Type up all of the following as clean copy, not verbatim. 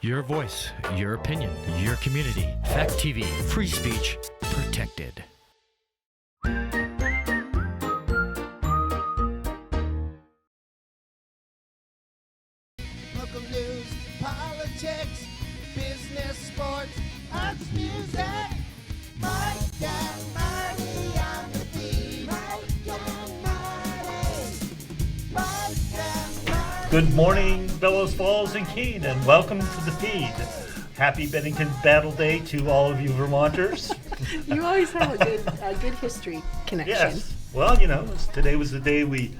Your voice, your opinion, your community. Fact TV, free speech, protected. Local news, politics, business, sports, arts, music. Mike and Marty on the feed. Mike and Marty. Mike and Marty. Good morning, Bellows Falls and Keene, and welcome to the feed. Happy Bennington Battle Day to all of you Vermonters. You always have a good history connection. Yes. Well, you know, today was the day we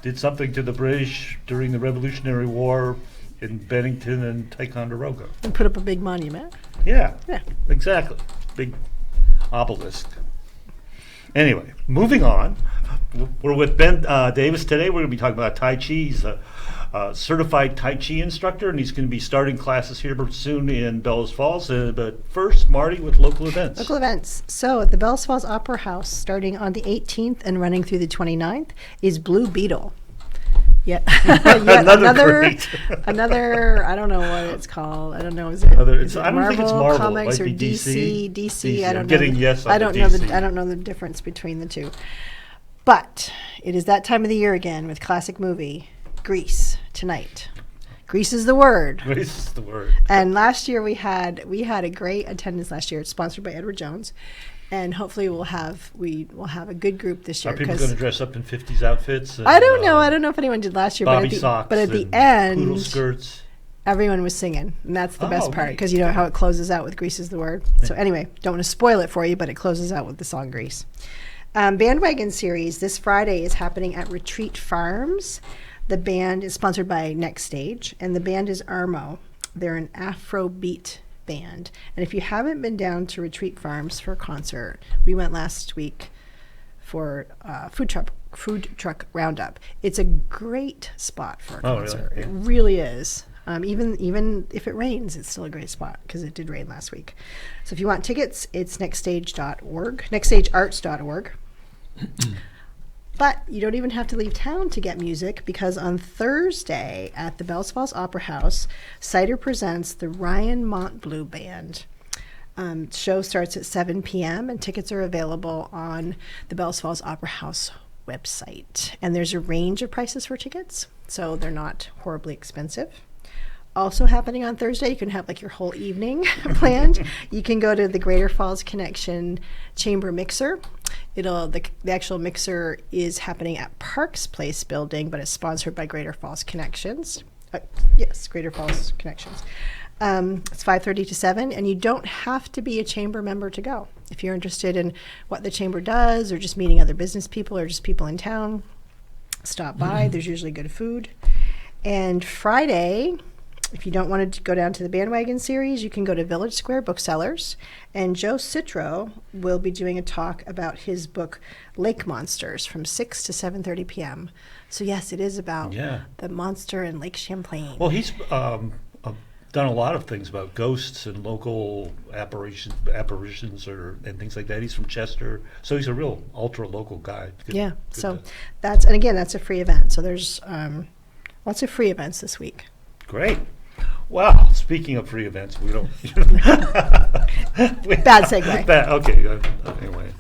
did something to the British during the Revolutionary War in Bennington and Ticonderoga. And put up a big monument. Yeah, Yeah. exactly. Big obelisk. Anyway, moving on. We're with Ben Davis today. We're going to be talking about Tai Chi. He's a certified Tai Chi instructor, and he's going to be starting classes here soon in Bellows Falls. But first, Marty with local events. Local events. So at the Bellows Falls Opera House, starting on the 18th and running through the 29th, is Blue Beetle. Yet Another great. another, I don't know what it's called. I don't know. Is it I don't Marvel think it's Marvel. Comics It or might be DC. DC? I I'm don't know. getting yes on I don't the know DC. I don't know the difference between the two. But it is that time of the year again with classic movie Grease tonight. Grease is the word. This is the word. And last year we had a great attendance last year. It's sponsored by Edward Jones, and hopefully we'll have a good group this year. Are people going to dress up in 50s outfits? And, I don't know. I don't know if anyone did last year, Bobby socks but at the and end, poodle skirts. everyone was singing, and that's the best part right. because you know how it closes out with "Grease is the word." So anyway, don't want to spoil it for you, but it closes out with the song "Grease." Bandwagon series this Friday is happening at Retreat Farms. The band is sponsored by Next Stage, and the band is Armo. They're an Afrobeat band. And if you haven't been down to Retreat Farms for a concert, we went last week for food truck roundup. It's a great spot for a concert. Really? It really is. Even if it rains, it's still a great spot because it did rain last week. So if you want tickets, it's nextstage.org, nextstagearts.org. But you don't even have to leave town to get music because on Thursday at the Bellows Falls Opera House, Cider presents the Ryan Montbleu Band. Show starts at 7 p.m. and tickets are available on the Bellows Falls Opera House website. And there's a range of prices for tickets, so they're not horribly expensive. Also happening on Thursday, you can have like your whole evening planned. You can go to the Greater Falls Connection Chamber Mixer. The actual mixer is happening at Parks Place building, but it's sponsored by Greater Falls Connections. Yes, Greater Falls Connections. It's 5:30 to 7, and you don't have to be a chamber member to go. If you're interested in what the chamber does, or just meeting other business people, or just people in town, stop by. There's usually good food. And Friday, if you don't want to go down to the Bandwagon series, you can go to Village Square Booksellers, and Joe Citro will be doing a talk about his book Lake Monsters from 6 to 7:30 p.m. So yes, it is about the monster in Lake Champlain. Well, he's done a lot of things about ghosts and local apparitions and things like that. He's from Chester, so he's a real ultra-local guy. Good That's a free event. So there's lots of free events this week. Great. Wow, speaking of free events, we don't... Bad segue. Okay, anyway.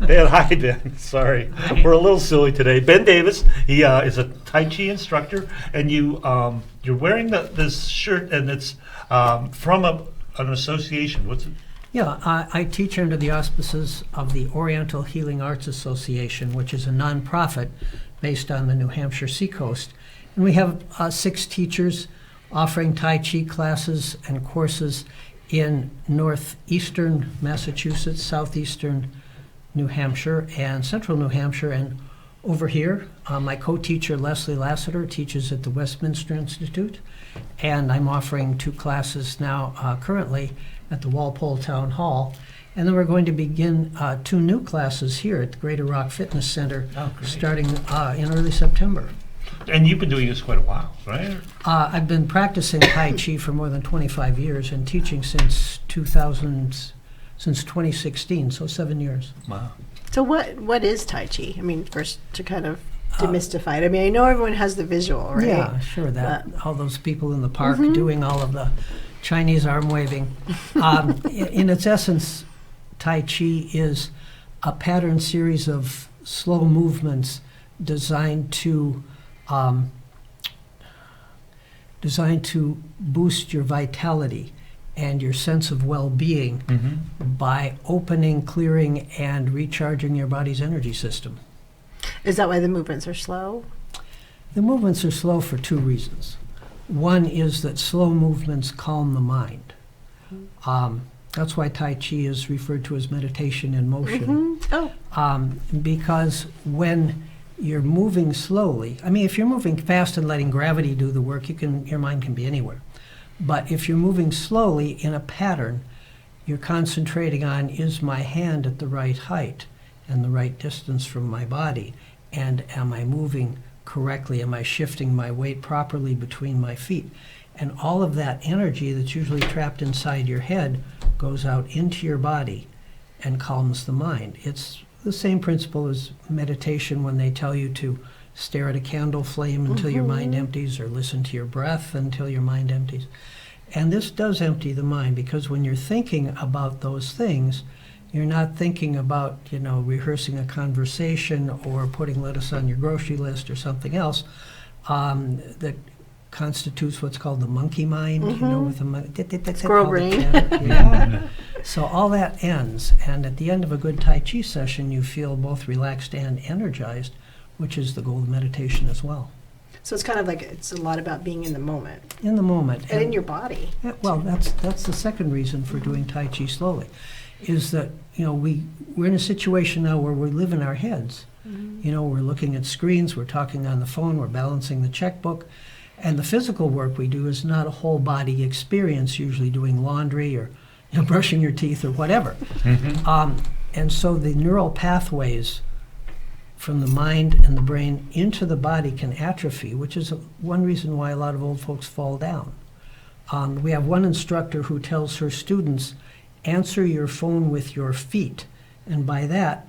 Ben, hi, Ben. Sorry. We're a little silly today. Ben Davis, he is a Tai Chi instructor, and you're wearing this shirt, and it's from an association. What's it? Yeah, I teach under the auspices of the Oriental Healing Arts Association, which is a nonprofit based on the New Hampshire seacoast. And we have 6 teachers offering Tai Chi classes and courses in northeastern Massachusetts, southeastern New Hampshire, and central New Hampshire. And over here, my co-teacher, Leslie Lassiter, teaches at the Westminster Institute, and I'm offering 2 classes now currently at the Walpole Town Hall. And then we're going to begin 2 new classes here at the Greater Rock Fitness Center starting in early September. And you've been doing this quite a while, right? I've been practicing Tai Chi for more than 25 years and teaching since 2016, so 7 years. Wow. So what is Tai Chi? I mean, first to kind of demystify it. I mean, I know everyone has the visual, right? Yeah, sure. All those people in the park doing all of the Chinese arm waving. In its essence, Tai Chi is a pattern series of slow movements designed to boost your vitality and your sense of well-being by opening, clearing, and recharging your body's energy system. Is that why the movements are slow? The movements are slow for two reasons. One is that slow movements calm the mind. That's why Tai Chi is referred to as meditation in motion. Because when you're moving slowly, I mean, if you're moving fast and letting gravity do the work, your mind can be anywhere. But if you're moving slowly in a pattern, you're concentrating on, is my hand at the right height and the right distance from my body? And am I moving correctly? Am I shifting my weight properly between my feet? And all of that energy that's usually trapped inside your head goes out into your body and calms the mind. It's the same principle as meditation when they tell you to stare at a candle flame until your mind empties, or listen to your breath until your mind empties. And this does empty the mind, because when you're thinking about those things, you're not thinking about, rehearsing a conversation or putting lettuce on your grocery list or something else that constitutes what's called the monkey mind, with the Squirrel brain. Yeah. So all that ends, and at the end of a good Tai Chi session, you feel both relaxed and energized, which is the goal of meditation as well. So it's kind of like, it's a lot about being in the moment. In the moment. And in your body. Yeah, well, that's the second reason for doing Tai Chi slowly, is that, we're in a situation now where we live in our heads. We're looking at screens, we're talking on the phone, we're balancing the checkbook, and the physical work we do is not a whole body experience, usually doing laundry or brushing your teeth or whatever. And so the neural pathways from the mind and the brain into the body can atrophy, which is one reason why a lot of old folks fall down. We have one instructor who tells her students, answer your phone with your feet. And by that,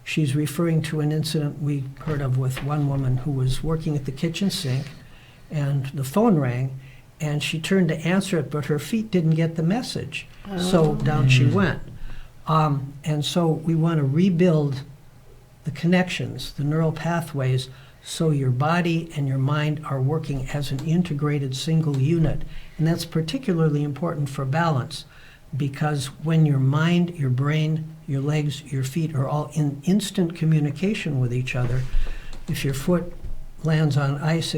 she's referring to an incident we heard of with one woman who was working at the kitchen sink, and the phone rang, and she turned to answer it, but her feet didn't get the message. So down she went. And so we want to rebuild the connections, the neural pathways, so your body and your mind are working as an integrated single unit. And that's particularly important for balance, because when your mind, your brain, your legs, your feet are all in instant communication with each other, if your foot lands on ice,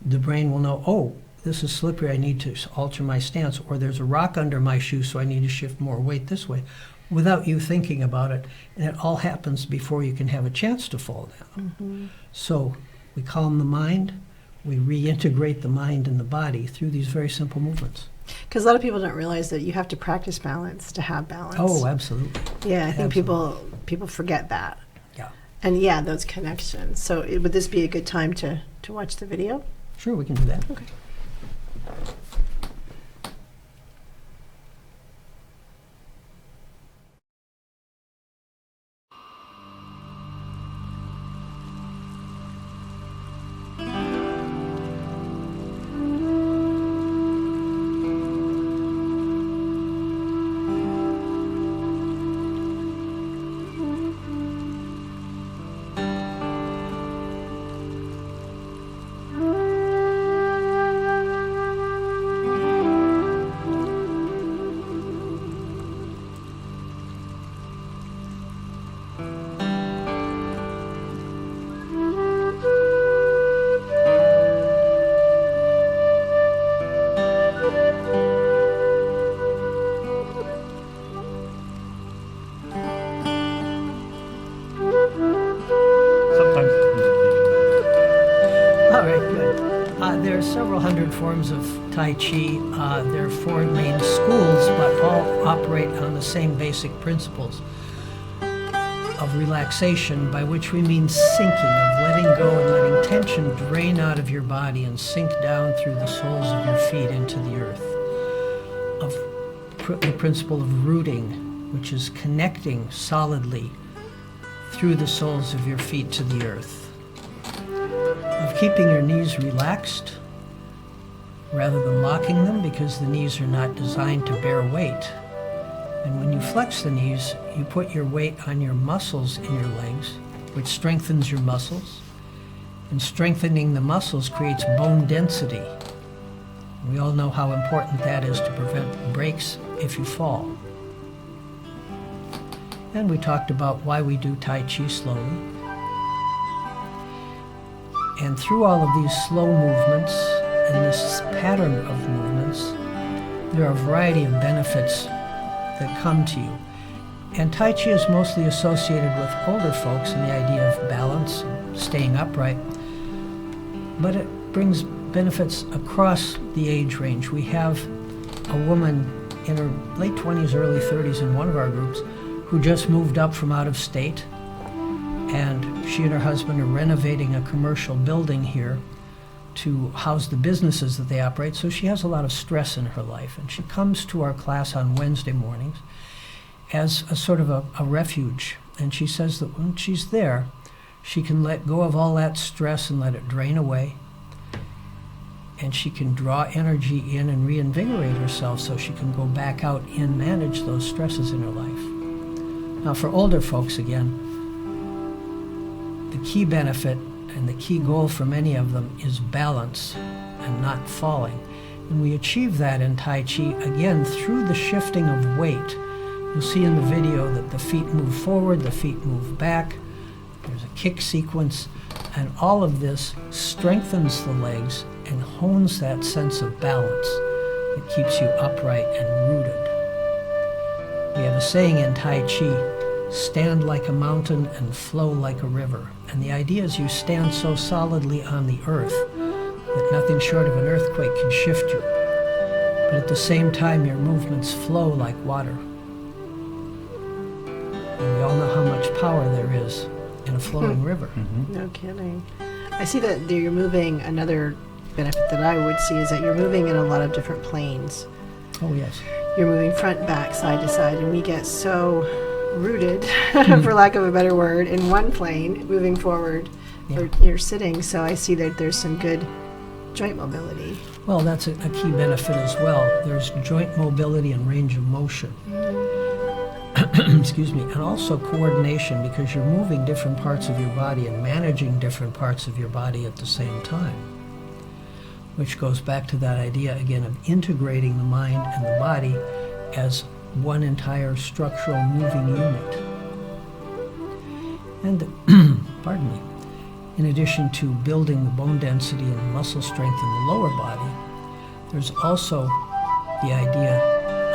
the brain will know, oh, this is slippery, I need to alter my stance, or there's a rock under my shoe, so I need to shift more weight this way, without you thinking about it. And it all happens before you can have a chance to fall down. So we calm the mind, we reintegrate the mind and the body through these very simple movements. Because a lot of people don't realize that you have to practice balance to have balance. Oh, absolutely. Yeah, I think Absolutely. people forget that. Yeah. And those connections. So would this be a good time to watch the video? Sure, we can do that. Okay. There are several hundred forms of Tai Chi. There are four main schools, but all operate on the same basic principles of relaxation, by which we mean sinking, of letting go and letting tension drain out of your body and sink down through the soles of your feet into the earth. Of the principle of rooting, which is connecting solidly through the soles of your feet to the earth. Of keeping your knees relaxed rather than locking them, because the knees are not designed to bear weight. And when you flex the knees, you put your weight on your muscles in your legs, which strengthens your muscles. And strengthening the muscles creates bone density. We all know how important that is to prevent breaks if you fall. And we talked about why we do Tai Chi slowly. And through all of these slow movements and this pattern of movements, there are a variety of benefits that come to you. And Tai Chi is mostly associated with older folks and the idea of balance, staying upright. But it brings benefits across the age range. We have a woman in her late 20s, early 30s in one of our groups who just moved up from out of state. And she and her husband are renovating a commercial building here to house the businesses that they operate. So she has a lot of stress in her life. And she comes to our class on Wednesday mornings as a sort of a refuge. And she says that when she's there, she can let go of all that stress and let it drain away. And she can draw energy in and reinvigorate herself so she can go back out and manage those stresses in her life. Now, for older folks, again, the key benefit and the key goal for many of them is balance and not falling. And we achieve that in Tai Chi, again, through the shifting of weight. You'll see in the video that the feet move forward, the feet move back. There's a kick sequence, and all of this strengthens the legs and hones that sense of balance that keeps you upright and rooted. We have a saying in Tai Chi, stand like a mountain and flow like a river. And the idea is you stand so solidly on the earth that nothing short of an earthquake can shift you. But at the same time, your movements flow like water. And we all know how much power there is in a flowing river. No kidding. I see that you're moving. Another benefit that I would see is that you're moving in a lot of different planes. Oh, yes. You're moving front, back, side to side, and we get so rooted, for lack of a better word, in one plane, moving forward, or you're sitting. So I see that there's some good joint mobility. Well, that's a key benefit as well. There's joint mobility and range of motion. Excuse me. And also coordination, because you're moving different parts of your body and managing different parts of your body at the same time. Which goes back to that idea, again, of integrating the mind and the body as one entire structural moving unit. And, pardon me, in addition to building the bone density and muscle strength in the lower body, there's also the idea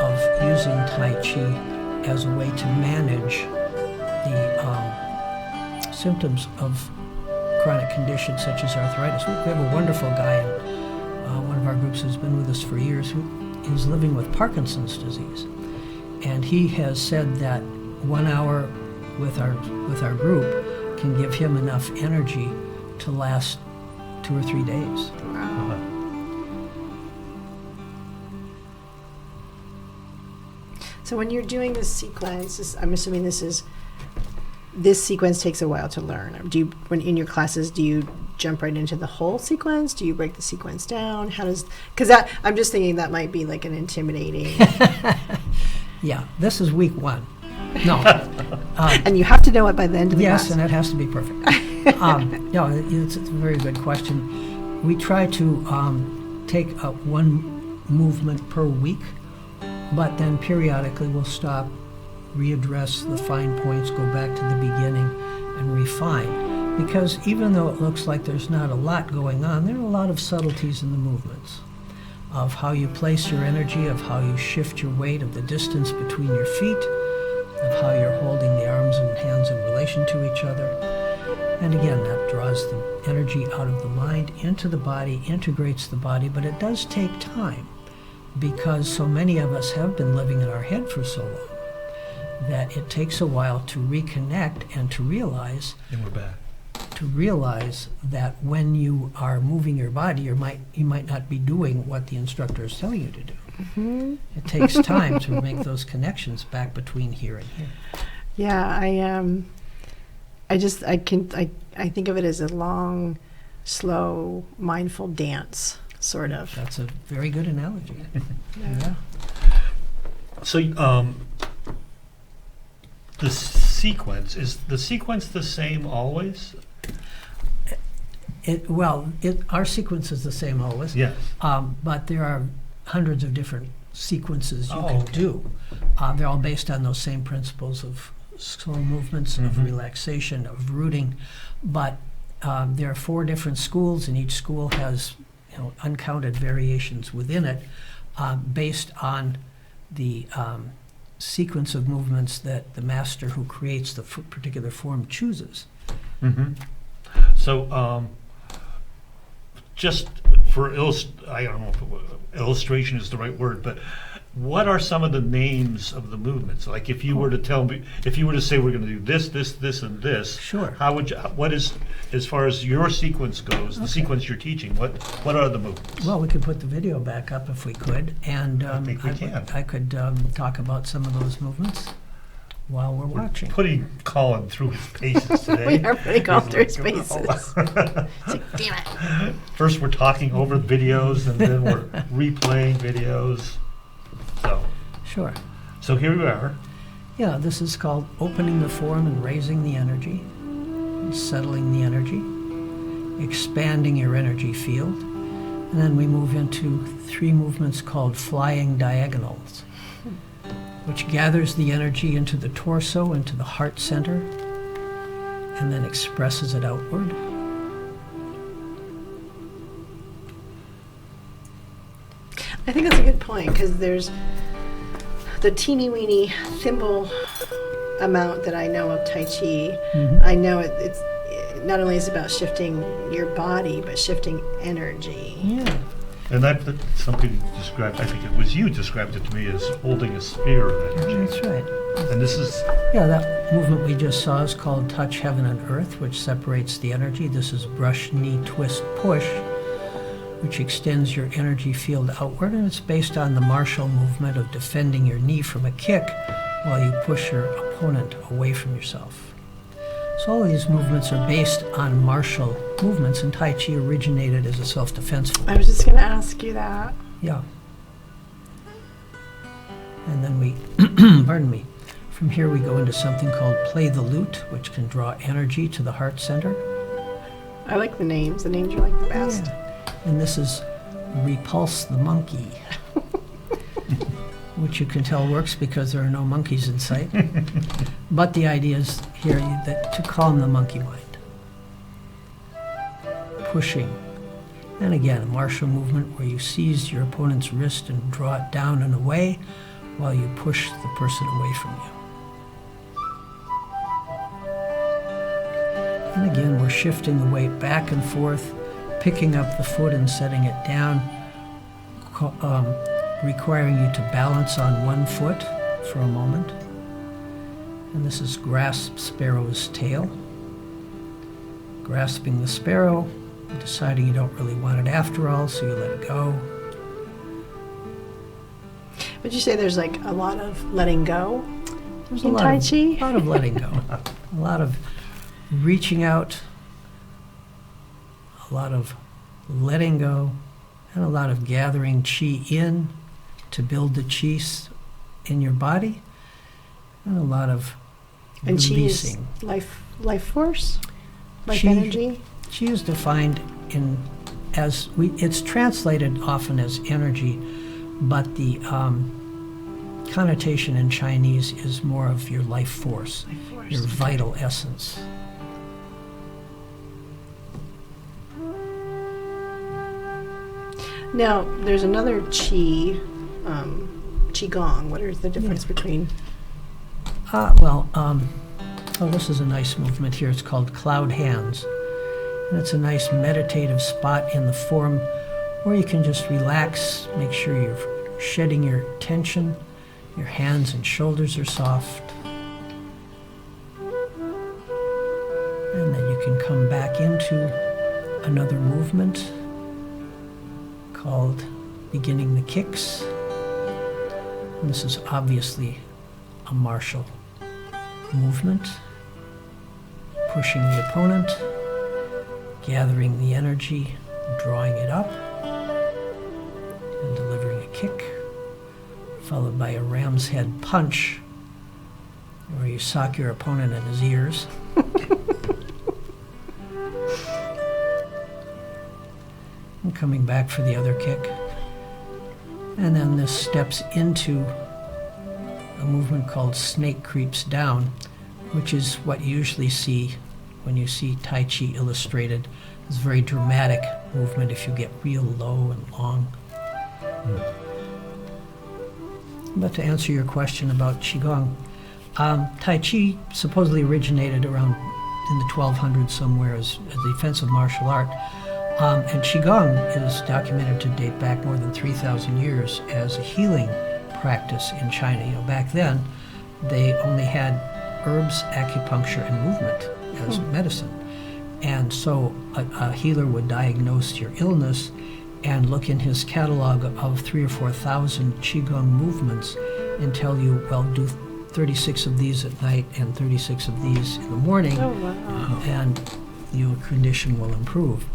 of using Tai Chi as a way to manage the symptoms of chronic conditions such as arthritis. We have a wonderful guy in one of our groups who's been with us for years who is living with Parkinson's disease. And he has said that 1 hour with our group can give him enough energy to last 2 or 3 days. Wow. So when you're doing this sequence, I'm assuming this sequence takes a while to learn. Do you, when in your classes, do you jump right into the whole sequence? Do you break the sequence down? How does, because I'm just thinking that might be like an intimidating. Yeah, this is week 1. No. And you have to know it by the end of the class. Yes, and it has to be perfect. No, it's a very good question. We try to take one movement per week, but then periodically we'll stop, readdress the fine points, go back to the beginning, and refine. Because even though it looks like there's not a lot going on, there are a lot of subtleties in the movements of how you place your energy, of how you shift your weight, of the distance between your feet, of how you're holding the arms and hands in relation to each other. And again, that draws the energy out of the mind into the body, integrates the body, but it does take time because so many of us have been living in our head for so long that it takes a while to reconnect and to realize. And we're back. To realize that when you are moving your body, you might not be doing what the instructor is telling you to do. Mm-hmm. It takes time to make those connections back between here and here. Yeah, I think of it as a long, slow, mindful dance. sort of. That's a very good analogy. Yeah. So, the sequence, is the sequence the same always? Our sequence is the same always. Yes. But there are hundreds of different sequences you Oh, can okay. do. They're all based on those same principles of slow movements, of Mhm. relaxation, of rooting. But there are 4 different schools, and each school has uncounted variations within it based on the sequence of movements that the master who creates the particular form chooses. Mm-hmm. So, just for I don't know if illustration is the right word, but what are some of the names of the movements? Like if you were to tell me, if you were to say we're going to do this, this, this, and this, Sure. how would you? What is, as far as your sequence goes, the Okay. sequence you're teaching? What are the movements? Well, we could put the video back up if we could, and I think we can. I could talk about some of those movements while we're watching. Putting Colin through his paces today. We are putting all through his He's like, paces. It's like, damn it. First we're talking over videos, and then we're replaying videos. So here we are. Yeah, this is called opening the form and raising the energy, and settling the energy, expanding your energy field, and then we move into 3 movements called flying diagonals, which gathers the energy into the torso, into the heart center, and then expresses it outward. I think that's a good point because there's the teeny weeny thimble amount that I know of Tai Chi. Mhm. I know it's not only is it about shifting your body, but shifting energy. Yeah. And that something described, I think it was you described it to me as holding a sphere of energy. That's right. And this is, Yeah, that movement we just saw is called Touch Heaven and Earth, which separates the energy. This is brush, knee, twist, push, which extends your energy field outward, and it's based on the martial movement of defending your knee from a kick while you push your opponent away from yourself. So all of these movements are based on martial movements, and Tai Chi originated as a self-defense form. I was just going to ask you that. Yeah. And then we, pardon me, from here we go into something called Play the Lute, which can draw energy to the heart center. I like the names. The names are like the best. Yeah. And this is Repulse the Monkey, which you can tell works because there are no monkeys in sight. But the idea is here that to calm the monkey mind. Pushing. And again, a martial movement where you seize your opponent's wrist and draw it down and away while you push the person away from you. And again, we're shifting the weight back and forth, picking up the foot and setting it down, requiring you to balance on one foot for a moment. And this is grasp sparrow's tail. Grasping the sparrow, deciding you don't really want it after all, so you let it go. Would you say there's like a lot of letting go There's in Tai Chi? a lot of letting go, a lot of reaching out, a lot of letting go, and a lot of gathering chi in to build the chi in your body, and a lot of And chi is releasing. life force? Life Chi- energy? Chi is defined it's translated often as energy, but the connotation in Chinese is more of your life force, Life force. your vital essence. Now, there's another Qigong. What is the difference between? This is a nice movement here. It's called Cloud Hands. And it's a nice meditative spot in the form where you can just relax, make sure you're shedding your tension, your hands and shoulders are soft. And then you can come back into another movement called Beginning the Kicks. And this is obviously a martial movement, pushing the opponent, gathering the energy, drawing it up, followed by a ram's head punch, where you sock your opponent in his ears. And coming back for the other kick. And then this steps into a movement called snake creeps down, which is what you usually see when you see Tai Chi illustrated. It's a very dramatic movement if you get real low and long. But to answer your question about Qigong, Tai Chi supposedly originated around in the 1200s somewhere as a defensive martial art. And Qigong is documented to date back more than 3,000 years as a healing practice in China. You know, back then, they only had herbs, acupuncture, and movement as medicine. And so a healer would diagnose your illness and look in his catalog of 3,000 or 4,000 Qigong movements and tell you, well, do 36 of these at night and 36 of these in the morning, and your condition will improve.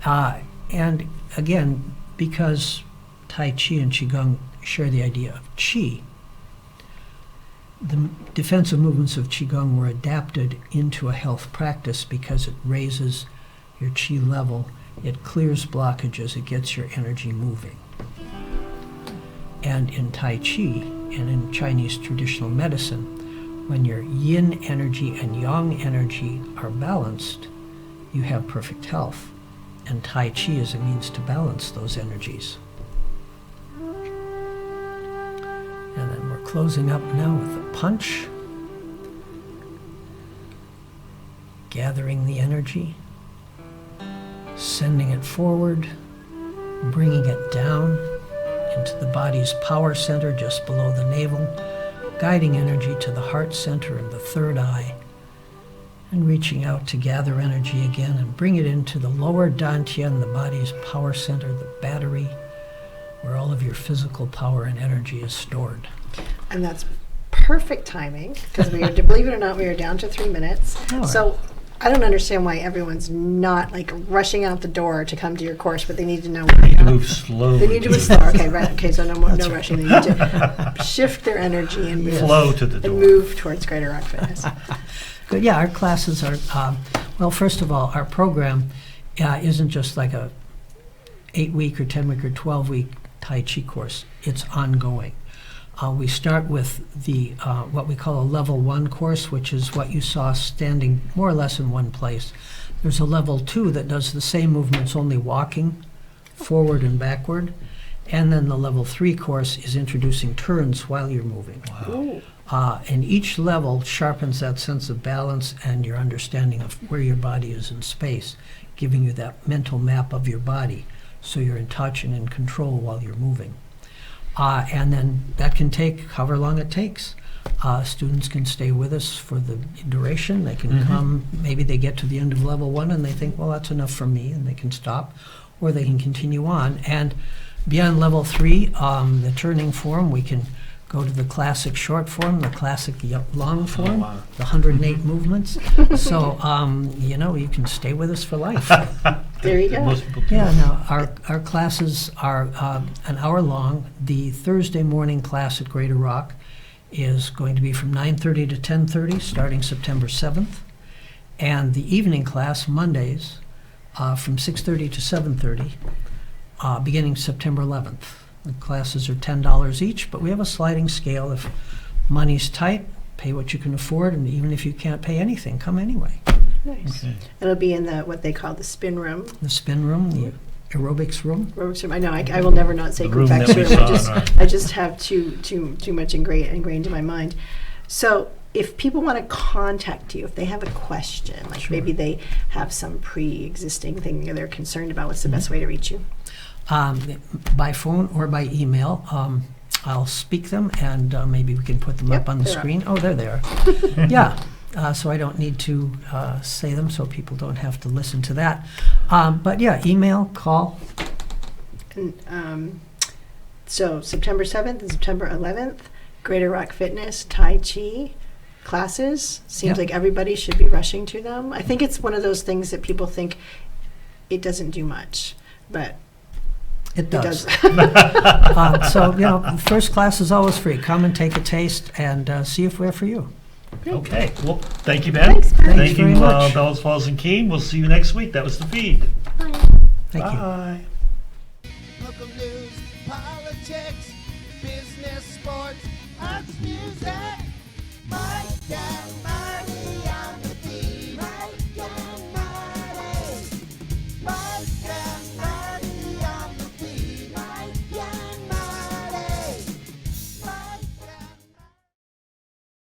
And again, because Tai Chi and Qigong share the idea of Qi, the defensive movements of Qigong were adapted into a health practice because it raises your Qi level, it clears blockages, it gets your energy moving. And in Tai Chi and in Chinese traditional medicine, when your yin energy and yang energy are balanced, you have perfect health. And Tai Chi is a means to balance those energies. And then we're closing up now with a punch. Gathering the energy, sending it forward, bringing it down into the body's power center just below the navel, guiding energy to the heart center and the third eye, and reaching out to gather energy again and bring it into the lower dantian, the body's power center, the battery, where all of your physical power and energy is stored. And that's perfect timing, because we are, believe it or not, we are down to 3 minutes. All right. So I don't understand why everyone's not like rushing out the door to come to your course, but they need to know. You can move slowly. They need to move slow. Okay, right. Okay, so no rushing. They need to shift their energy and move, Flow to the door. and move towards Greater Rock Fitness. Good. Yeah, our classes are, well, first of all, our program isn't just like a 8-week or 10-week or 12-week Tai Chi course. It's ongoing. We start with the what we call a level 1 course, which is what you saw standing more or less in one place. There's a level 2 that does the same movements, only walking forward and backward. And then the level 3 course is introducing turns while you're moving. Ooh. And each level sharpens that sense of balance and your understanding of where your body is in space, giving you that mental map of your body so you're in touch and in control while you're moving. And then that can take however long it takes. Students can stay with us for the duration. They can come, maybe they get to the end of level 1 and they think, well, that's enough for me, and they can stop, or they can continue on. And beyond level 3, the turning form, we can go to the classic short form, the classic long form, the 108 movements. So, you can stay with us for life. There you go. Most people do. Yeah, now our classes are an hour long. The Thursday morning class at Greater Rock is going to be from 9:30 to 10:30, starting September 7th. And the evening class, Mondays, from 6:30 to 7:30, beginning September 11th. The classes are $10 each, but we have a sliding scale. If money's tight, pay what you can afford, and even if you can't pay anything, come anyway. Nice. Okay. It'll be in the what they call the spin room. The spin room, the aerobics room. Aerobics room. I know. I will never not say The room group that we room. saw in I just have too much ingrained in my mind. So if people want to contact you, if they have a question, like Sure. maybe they have some pre-existing thing they're concerned about, what's the best way to reach you? By phone or by email. I'll speak them, and maybe we can put them Yep, up on the they're up. screen. Oh, there they are. Yeah, so I don't need to say them, so people don't have to listen to that. But yeah, email, call. And, so September 7th and September 11th, Greater Rock Fitness, Tai Chi classes. Seems Yep. like everybody should be rushing to them. I think it's one of those things that people think it doesn't do much, but It does. does. So, first class is always free. Come and take a taste and see if we're for you. Okay, well, thank you, Ben. Thanks, Ben. Thank you, very much. Bellows Falls and Keene. We'll see you next week. That was the feed. Thank you. Bye. Local news, politics, business, sports, arts, music.